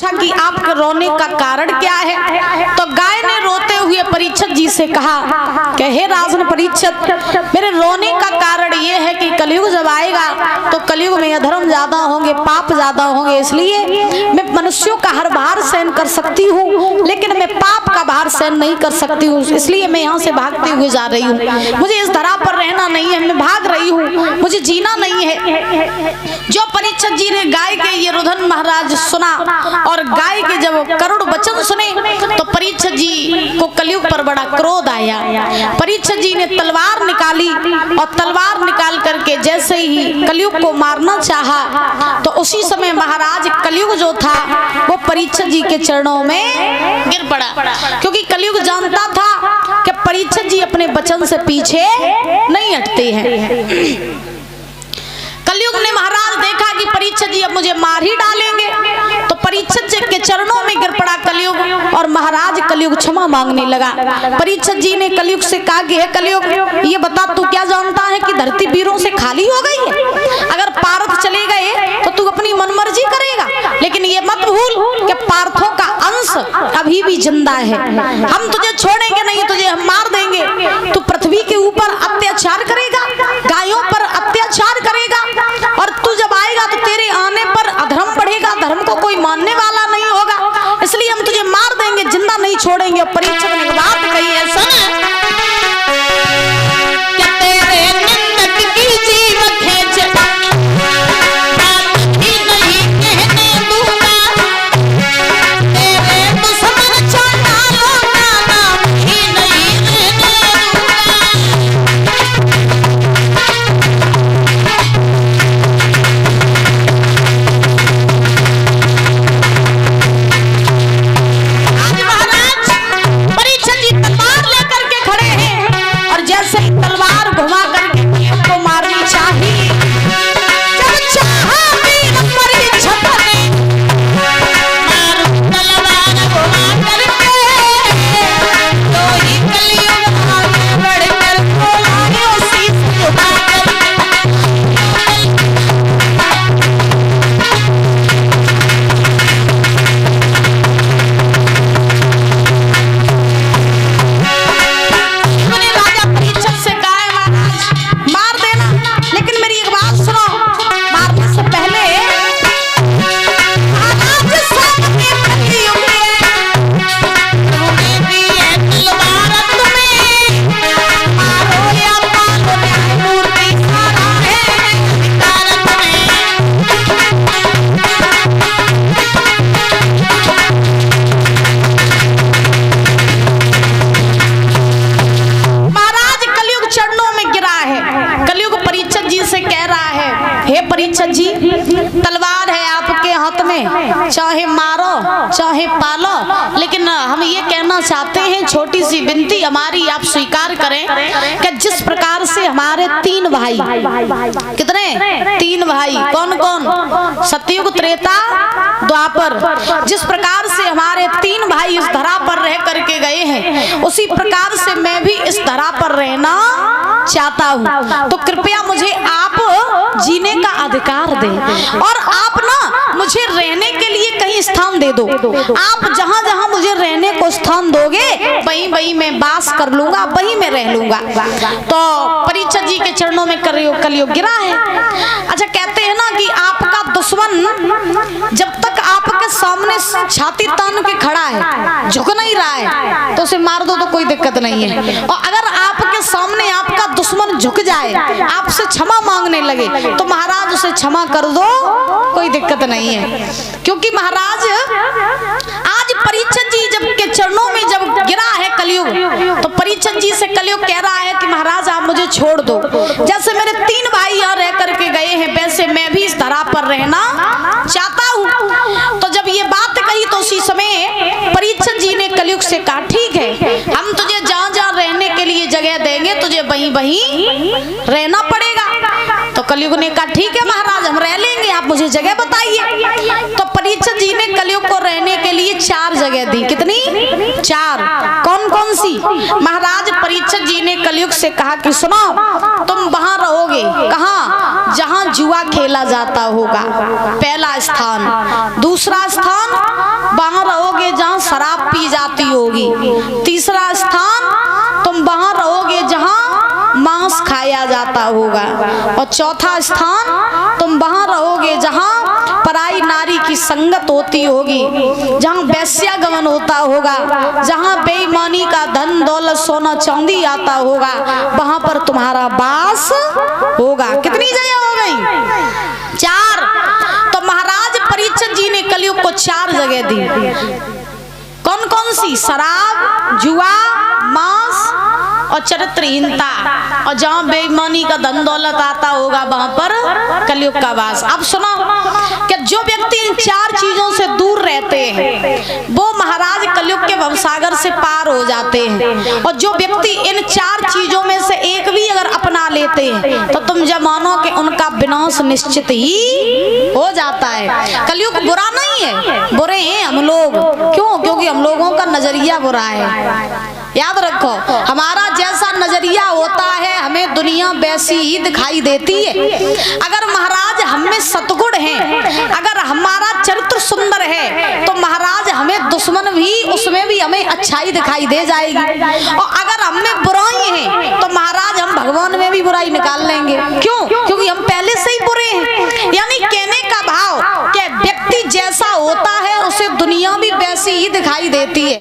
पूछा कि आपके रोने का कारण क्या है? तो गाय ने रोते हुए परीक्षित जी से कहा कि हे राजन परीक्षित, मेरे रोने का कारण ये है कि कलयुग जब आएगा तो कलयुग में अधर्म ज्यादा होंगे, पाप ज्यादा होंगे, इसलिए मैं मनुष्यों का हर भार सहन कर सकती हूँ लेकिन मैं पाप का भार सहन नहीं कर सकती हूँ, इसलिए मैं यहाँ से भागते हुए जा रही हूँ। मुझे इस धरा पर रहना नहीं है, मैं भाग रही हूँ, मुझे जीना नहीं है। जो परीक्षित जी ने गाय के ये रुधन महाराज सुना और गाय के जब करुण वचन सुने तो परीक्षित जी को कलयुग पर बड़ा क्रोध आया। परीक्षित जी ने तलवार निकाली और तलवार निकाल करके जैसे ही कलयुग को मारना चाहा तो उसी समय महाराज कलयुग जो था वो परीक्षित जी के चरणों में गिर पड़ा, क्योंकि कलयुग जानता था कि परीक्षित जी अपने वचन से पीछे नहीं हटते हैं। कलयुग ने महाराज देखा कि परीक्षित जी अब मुझे मार ही डालेंगे तो परीक्षित जी के चरणों में गिर पड़ा कलयुग और महाराज कलयुग क्षमा मांगने लगा। परीक्षित जी ने कलयुग से कहा कि हे कलयुग, ये बता तू क्या जानता है कि धरती वीरों से खाली हो गई है? अगर पार्थ चले गए तो तू अपनी मनमर्जी करेगा, लेकिन ये मत भूल कि पार्थों का अंश अभी भी जिंदा है। हम तुझे छोड़ेंगे नहीं, तुझे हम मार देंगे। तू पृथ्वी के ऊपर अत्याचार करेगा, गायों पर अत्याचार करेगा और तू जब आएगा तो तेरे आने पर अधर्म बढ़ेगा, धर्म को कोई मानने वाला नहीं होगा, इसलिए हम तुझे मार देंगे, जिंदा नहीं छोड़ेंगे। और परीक्षित ने बात कही है, सुन क्या तेरे निंदक की जीव खेच बात ही नहीं कहने दूंगा, तेरे दुश्मन चंडालों का नाम ही नहीं लेने तलवार घुमा करके को मारनी चाहिए। जब चाहा वीर परीक्षित ने मार तलवार घुमा करके तो ही कलयुग आगे बढ़कर बोलायो शीश झुका परीक्षित जी, तलवार है आपके हाथ में, चाहे मारो चाहे पालो, लेकिन हम ये कहना चाहते हैं, छोटी सी विनती हमारी आप स्वीकार करें कि जिस प्रकार से हमारे तीन भाई, कितने? तीन भाई, कौन कौन? सतयुग, त्रेता, द्वापर, जिस प्रकार से हमारे तीन भाई इस धरा पर रह करके गए हैं उसी प्रकार से मैं भी इस धरा पर रहना चाहता हूँ। तो कृपया मुझे आप जीने का अधिकार दें और आप ना मुझे रहने के लिए कहीं स्थान दे दो। आप जहाँ जहाँ मुझे रहने को स्थान दोगे वहीं वहीं मैं वास कर लूंगा, वहीं मैं रह लूंगा। तो परीक्षित जी के चरणों में कलयुग गिरा है। अच्छा, कहते हैं ना कि आपका दुश्मन जब तक आपके सामने छाती तान के खड़ा है, झुक नहीं रहा है, तो उसे मार दो तो कोई दिक्कत नहीं है। और अगर आपके सामने आपका दुश्मन झुक जाए, आपसे क्षमा मांगने लगे, तो महाराज उसे क्षमा कर दो, कोई दिक्कत नहीं है। क्योंकि महाराज आज परीक्षित जी जब के चरणों में जब गिरा है कलयुग, तो परीक्षित जी से कलयुग कह रहा है कि महाराज आप मुझे छोड़ दो। जैसे मेरे तीन भाई यहाँ रह करके गए हैं वैसे मैं भी इस धरा पर रहना चाहता हूँ। तो जब ये बात कही तो उसी समय परीक्षित जी ने कलयुग से कहा, ठीक है, हम तुझे जहाँ जहाँ रहने के लिए जगह देंगे, तुझे वहीं वहीं रहना पड़ेगा। तो कलयुग ने कहा, ठीक है महाराज, हम रह लेंगे, आप मुझे जगह बताइए। तो परीक्षित जी ने कलयुग को रहने के लिए 4 जगह दी। कितनी? 4। कौन कौन सी? महाराज परीक्षित जी ने कलयुग से कहा कि सुनो, तुम वहां रहोगे, कहाँ? जहां जुआ खेला जाता होगा, पहला स्थान। दूसरा स्थान होगा। और चौथा स्थान, तुम वहां रहोगे जहां पराई नारी की संगत होती होगी, जहां वैश्यागमन होता होगा, जहां बेईमानी का धन दौलत सोना चांदी आता होगा, वहां पर तुम्हारा वास होगा। कितनी जगह हो गई? 4। तो महाराज परीक्षित जी ने कलयुग को 4 जगह दी। कौन कौन सी? शराब, जुआ, मांस और चरित्रहीनता। और जहां बेईमानी का धन दौलत आता होगा वहां पर कलयुग का वास। अब सुनो कि जो व्यक्ति इन 4 चीजों से दूर रहते हैं वो महाराज कलयुग के भवसागर से पार हो जाते हैं। और जो व्यक्ति इन 4 चीजों में से एक भी अगर अपना लेते हैं तो तुम जब मानो कि उनका विनाश निश्चित ही हो जाता है। कलयुग बुरा नहीं है, बुरे हैं हम लोग। क्यों? क्योंकि हम लोगों का नजरिया बुरा है। याद रखो, हमारा जैसा नजरिया होता है हमें दुनिया वैसी ही दिखाई देती है। अगर महाराज हमें सतगुण हैं, अगर हमारा चरित्र सुंदर है तो महाराज हमें दुश्मन भी उसमें भी हमें अच्छाई दिखाई दे जाएगी। और अगर हमें बुराई है तो महाराज हम भगवान में भी बुराई निकाल लेंगे। क्यों? क्योंकि हम पहले से ही बुरे हैं। यानी कहने का भाव कि व्यक्ति जैसा होता है उसे दुनिया भी वैसी ही दिखाई देती है।